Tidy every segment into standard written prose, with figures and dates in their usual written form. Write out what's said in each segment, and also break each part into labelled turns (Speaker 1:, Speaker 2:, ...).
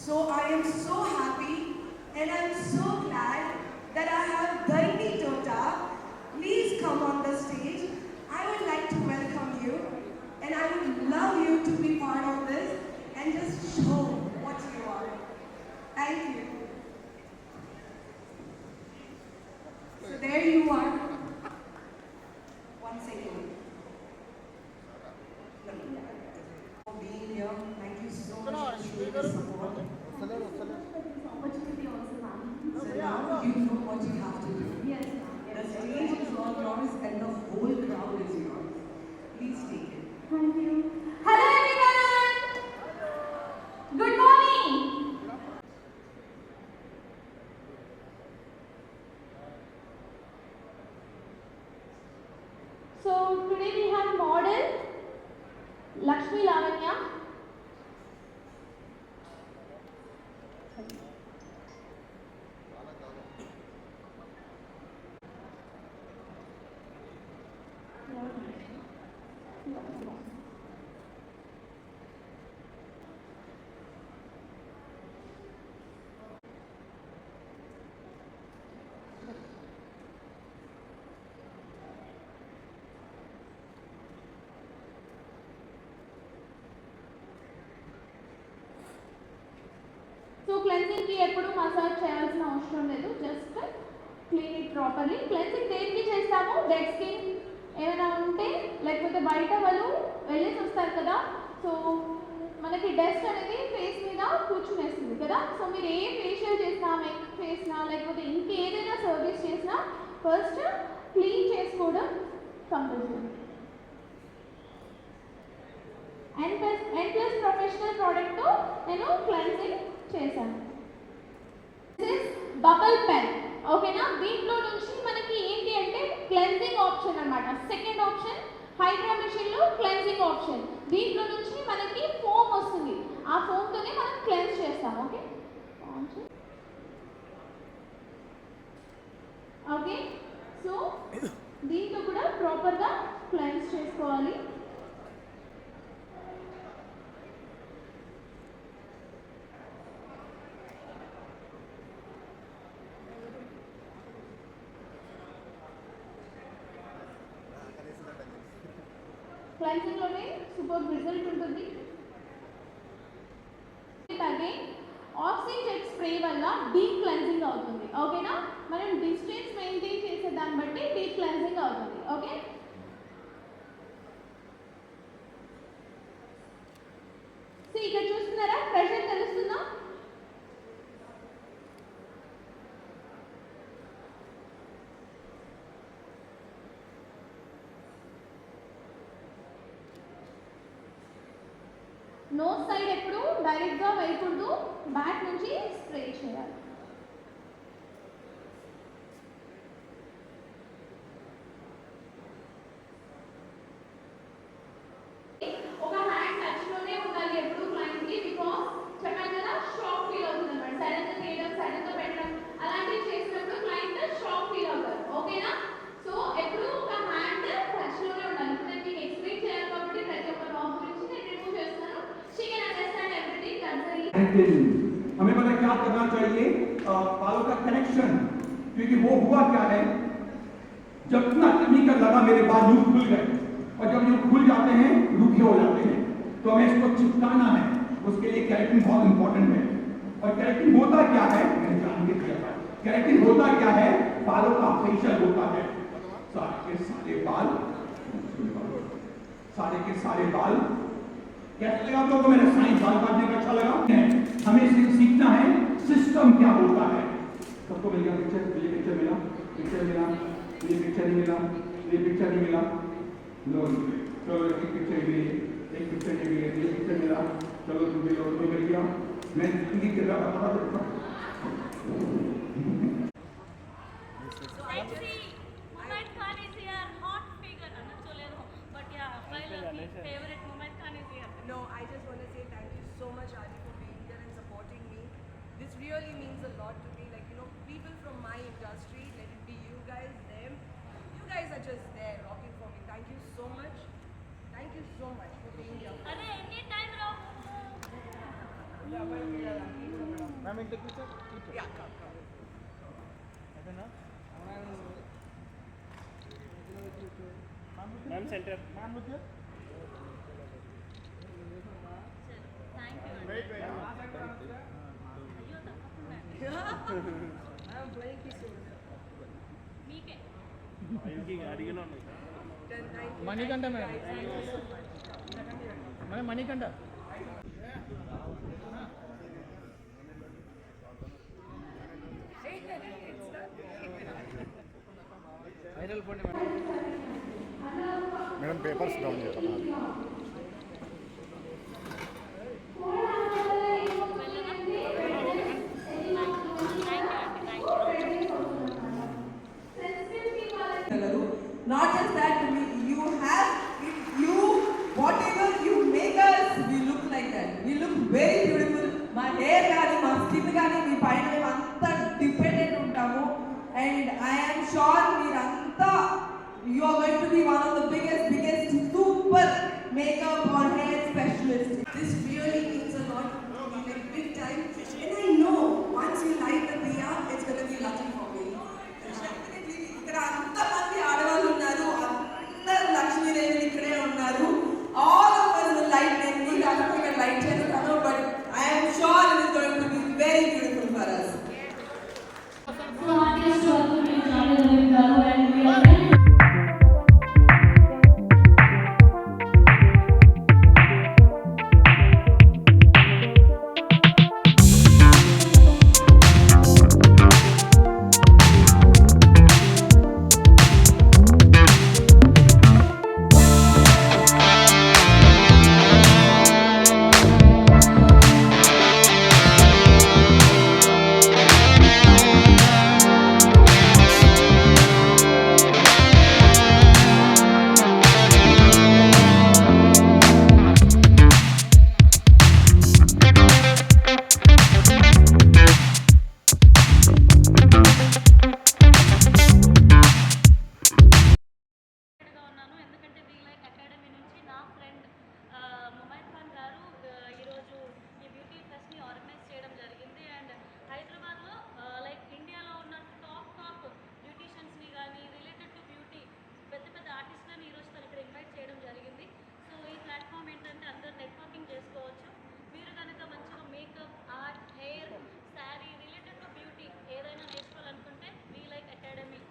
Speaker 1: So I am so happy and I am so glad that I have Dharani Tota. Please come on the stage. I would like to welcome you and I would love you to be part of this and just show what you are. Thank you. So there you are. One second. For being here. Thank you so much for showing the support.
Speaker 2: Opportunity also, ma'am.
Speaker 1: So now you know what you have to do.
Speaker 2: Yes, ma'am.
Speaker 1: The
Speaker 2: Yes.
Speaker 1: stage is all yours and the whole crowd is yours. Please take it.
Speaker 2: Thank you. Hello, everyone. Good morning. So today we have model Lakshmi Lavanya. So క్లెన్సింగ్కి ఎప్పుడు massage చేయాల్సిన అవసరం లేదు, just clean it properly. Cleansing దేనికి చేస్తాము? Dead skin ఏమైనా ఉంటే, లేకపోతే బయట వాళ్ళు వెళ్ళేసి వస్తారు కదా, సో మనకి డస్ట్ అనేది ఫేస్ మీద కూర్చునేస్తుంది కదా. సో మీరు ఏ ఫేషియల్ చేసినా, మేకప్ చేసినా, లేకపోతే ఇంకేదైనా సర్వీస్ చేసినా ఫస్ట్ క్లీన్ చేసుకోవడం కంపల్సరీ. N+ ప్రొఫెషనల్ ప్రోడక్ట్తో నేను క్లెన్సింగ్ చేశాను. దిస్ ఇస్ బబుల్ పెన్, ఓకేనా. దీంట్లో నుంచి మనకి ఏంటి అంటే క్లెన్సింగ్ ఆప్షన్ అన్నమాట. సెకండ్ ఆప్షన్ హైడ్రా మెషిన్లో క్లెన్సింగ్ ఆప్షన్. దీంట్లో నుంచి మనకి ఫోమ్ వస్తుంది, ఆ ఫోమ్తోనే మనం క్లెన్స్ చేస్తాం. ఓకే ఓకే సో దీంతో కూడా ప్రాపర్గా క్లెన్స్ చేసుకోవాలి. క్లెన్సింగ్లోనే సూపర్ రిజల్ట్ ఉంటుంది. అగైన్ ఆక్సిజన్ జెట్ స్ప్రే వల్ల డీప్ క్లెన్సింగ్ అవుతుంది, ఓకేనా. మనం డిస్టెన్స్ మెయింటైన్ చేసే దాన్ని బట్టి డీప్ క్లెన్సింగ్ అవుతుంది. ఓకే సో ఇక్కడ చూస్తున్నారా, ప్రెషర్ తెలుస్తుందా? నోస్ సైడ్ ఎప్పుడు డైరెక్ట్గా వేయకూడదు, బ్యాక్ నుంచి స్ప్రే చేయాలి. ఒక హ్యాండ్ టచ్లోనే ఉండాలి ఎప్పుడు క్లయింట్కి, బికాస్ చెప్పాను కదా షాక్ ఫీల్ అవుతుంది అనమాట. సడన్గా చేయడం, సడన్గా పెట్టడం అలాంటివి చేసినప్పుడు క్లయింట్ షాక్ ఫీల్ అవుతారు, ఓకేనా. సో ఎప్పుడు ఒక హ్యాండ్ టచ్లోనే ఉండాలి. ఇప్పుడు నేను మీకు ఎక్స్ప్లెయిన్ చేయాలి కాబట్టి ప్రతి ఒక్క నాబ్ గురించి నేను రిమూవ్ చేస్తున్నాను. She can understand everything.
Speaker 3: हमें पता क्या करना चाहिए, बालों का कनेक्शन, क्योंकि वो हुआ क्या है, जब इतना केमिकल लगा मेरे बाल यूं खुल गए, और जब यूं खुल जाते हैं रूखे हो जाते हैं, तो हमें इसको चिपकाना है. उसके लिए केराटिन बहुत इंपॉर्टेंट है. और केराटिन होता क्या है, मैंने जान के किया था. केराटिन होता क्या है, बालों का फेशियल होता है. सारे के सारे बाल कैसे लगा? आप लोगों को मेरा साइंस बाल काटने का अच्छा लगा? हमें सीखना है सिस्टम क्या होता है. सबको मिल गया पिक्चर? ये पिक्चर मिला, पिक्चर मिला, ये पिक्चर नहीं मिला, ये पिक्चर नहीं मिला. लो चलो एक पिक्चर मिली, एक पिक्चर नहीं मिली, ये पिक्चर मिला. चलो तुम्हें लो, तुम्हें मिल गया. मैं हिंदी कर रहा था.
Speaker 4: So actually, Muhammad Khan is here, hot figure. But yeah, my favorite Muhammad Khan is here.
Speaker 1: No, I just want to say thank you so much, Adi, for being here and supporting me. This really means a lot to me. Like, you know, people from my industry, let it be you guys, them. You guys are just there rocking for me. Thank you so much. Thank you so much for being here.
Speaker 4: Are anytime wrong?
Speaker 1: Yeah, but
Speaker 5: ma'am centre
Speaker 4: thank you అండి అయ్యో తప్పకుండా మీకే
Speaker 5: इनकी अड़गना
Speaker 6: Manikanta madam madam Manikanta viral పోండి madam
Speaker 7: madam papers down చేస్తాం
Speaker 1: Not just that, you have, you, whatever you make us, we look like that. We look very beautiful. My hair gaani, my skin gaani, మీ పైన మేము అంతా dependent ఉంటాము. And I am sure మీరంతా, you are going to be one of the biggest super makeup or hair specialists. This really means a lot, like big time. And I know once you light the diya, it's going to be lucky for me. Definitely, ఇక్కడ అంతమంది ఆడవాళ్ళు ఉన్నారు, అందరు లక్ష్మీదేవిని ఇక్కడే ఉన్నారు. All of us will light them. We have to get light చేస్తాను, but I am sure it is going to be very beautiful for us.
Speaker 2: So artist welcome to Charlie David Garu and we are
Speaker 4: ఉన్నాను ఎందుకంటే వి like academy నుంచి నా friend Mumaith Khan గారు ఈరోజు ఈ beauty ఫెస్ట్ని organise చేయడం జరిగింది అండ్ హైదరాబాద్లో లైక్ ఇండియాలో ఉన్న టాప్ బ్యూటీషియన్స్ని కానీ రిలేటెడ్ టు బ్యూటీ పెద్ద ఆర్టిస్ట్లని ఈరోజు తను ఇక్కడ ఇన్వైట్ చేయడం జరిగింది. సో ఈ ప్లాట్ఫామ్ ఏంటంటే అందరు నెట్వర్కింగ్ చేసుకోవచ్చు. మీరు కనుక మంచిగా makeup, art, hair, sari related to beauty ఏదైనా నేర్చుకోవాలనుకుంటే వి లైక్ అకాడమీ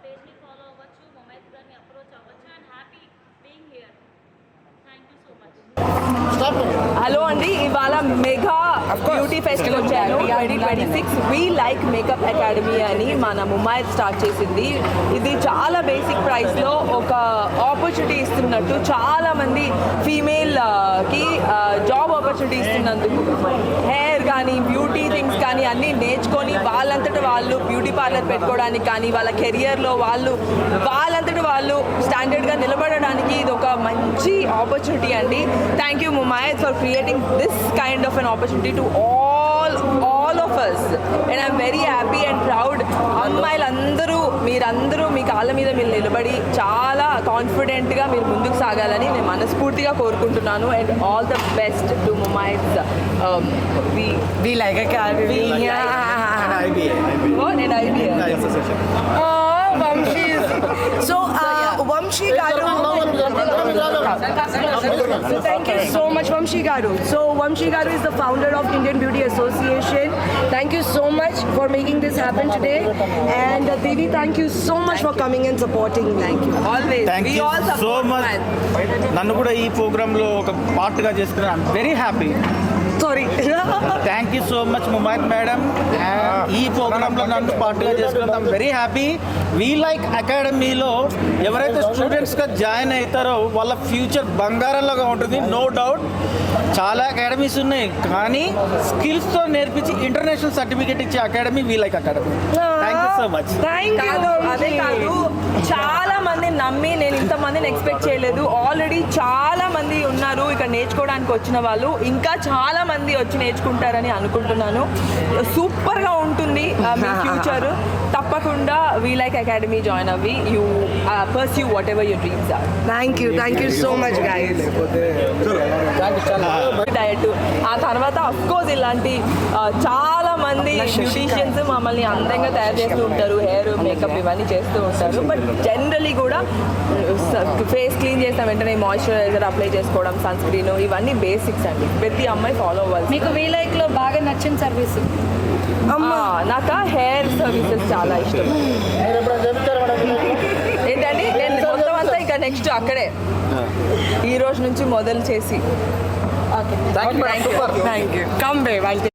Speaker 4: పేజ్ని ఫాలో అవ్వచ్చు, ముమైత్ గారిని అప్రోచ్ అవ్వచ్చు and happy being here. Thank you so much.
Speaker 8: Hello అండి, ఇవాళ మెగా బ్యూటీ ఫెస్టివల్ వచ్చాను 2026 వి లైక్ మేకప్ అకాడమీ అని మన ముమైత్ స్టార్ట్ చేసింది. ఇది చాలా బేసిక్ ప్రైస్లో ఒక ఆపర్చునిటీ ఇస్తున్నట్టు, చాలా మంది ఫీమేల్కి జాబ్ ఆపర్చునిటీ ఇస్తున్నందుకు హెయిర్ కానీ బ్యూటీ థింగ్స్ కానీ అన్నీ నేర్చుకొని వాళ్ళంతట వాళ్ళు బ్యూటీ పార్లర్ పెట్టుకోవడానికి కానీ వాళ్ళ కెరియర్లో వాళ్ళంతట వాళ్ళు స్టాండర్డ్గా నిలబడడానికి ఇది ఒక మంచి ఆపర్చునిటీ అండి. Thank you Mumaith for creating this kind of an opportunity to all of us and I'm very happy and proud. అమ్మాయిలందరూ మీరందరూ మీ కాళ్ళ మీద మీరు నిలబడి చాలా కాన్ఫిడెంట్గా మీరు ముందుకు సాగాలని నేను మనస్ఫూర్తిగా కోరుకుంటున్నాను. And all the best to Mumaith.
Speaker 6: We like academy
Speaker 8: నేను IBA.
Speaker 6: Vamsi so Vamsi garu
Speaker 8: So thank you so much, Vamshi Garu. So Vamshi Garu is the founder of Indian Beauty Association. Thank you so much for making this happen today. And Devi, thank you so much for coming and supporting me. Thank you. Always.
Speaker 9: Thank
Speaker 8: we
Speaker 9: you
Speaker 8: all
Speaker 9: so
Speaker 8: support
Speaker 9: much. నన్ను కూడా ఈ ప్రోగ్రాంలో ఒక పార్ట్గా చేసుకున్నాను. I'm very happy.
Speaker 8: Sorry.
Speaker 9: Thank you so much Mumaith madam. ఈ ప్రోగ్రాంలో నన్ను పార్ట్గా చేసుకున్నాను. I'm very happy. We like అకాడమీలో ఎవరైతే స్టూడెంట్స్గా జాయిన్ అవుతారో వాళ్ళ ఫ్యూచర్ బంగారంలాగా ఉంటుంది, నో డౌట్. చాలా అకాడమీస్ ఉన్నాయి, కానీ స్కిల్స్తో నేర్పించి ఇంటర్నేషనల్ సర్టిఫికేట్ ఇచ్చే academy we like academy. Thank you so much.
Speaker 8: Thank you. అదే కాదు, చాలా మందిని నమ్మి నేను ఇంతమందిని ఎక్స్పెక్ట్ చేయలేదు. ఆల్రెడీ చాలా మంది ఉన్నారు ఇక్కడ నేర్చుకోవడానికి వచ్చిన వాళ్ళు, ఇంకా చాలా మంది వచ్చి నేర్చుకుంటారని అనుకుంటున్నాను. సూపర్గా ఉంటుంది మీ ఫ్యూచర్. తప్పకుండా వి లైక్ అకాడమీ జాయిన్ అవ్వి you pursue whatever your dreams are.
Speaker 6: Thank you so much guys.
Speaker 8: Diet ఆ తర్వాత అఫ్కోర్స్ ఇలాంటి చాలా మంది బ్యూటీషియన్స్ మమ్మల్ని అందంగా తయారు చేస్తూ ఉంటారు, హెయిర్ మేకప్ ఇవన్నీ చేస్తూ ఉంటారు. బట్ జనరలీ కూడా ఫేస్ క్లీన్ చేసిన వెంటనే మాయిశ్చరైజర్ అప్లై చేసుకోవడం, సన్ స్క్రీన్, ఇవన్నీ బేసిక్స్ అండి, ప్రతి అమ్మాయి ఫాలో అవ్వాలి.
Speaker 2: మీకు వీలైక్లో బాగా నచ్చిన సర్వీస్?
Speaker 8: నాకు హెయిర్ సర్వీసెస్ చాలా ఇష్టం. ఏంటండి నేను మొత్తం అంతా ఇంకా నెక్స్ట్ అక్కడే ఈ రోజు నుంచి మొదలు చేసి.
Speaker 6: Thank you. Come babe.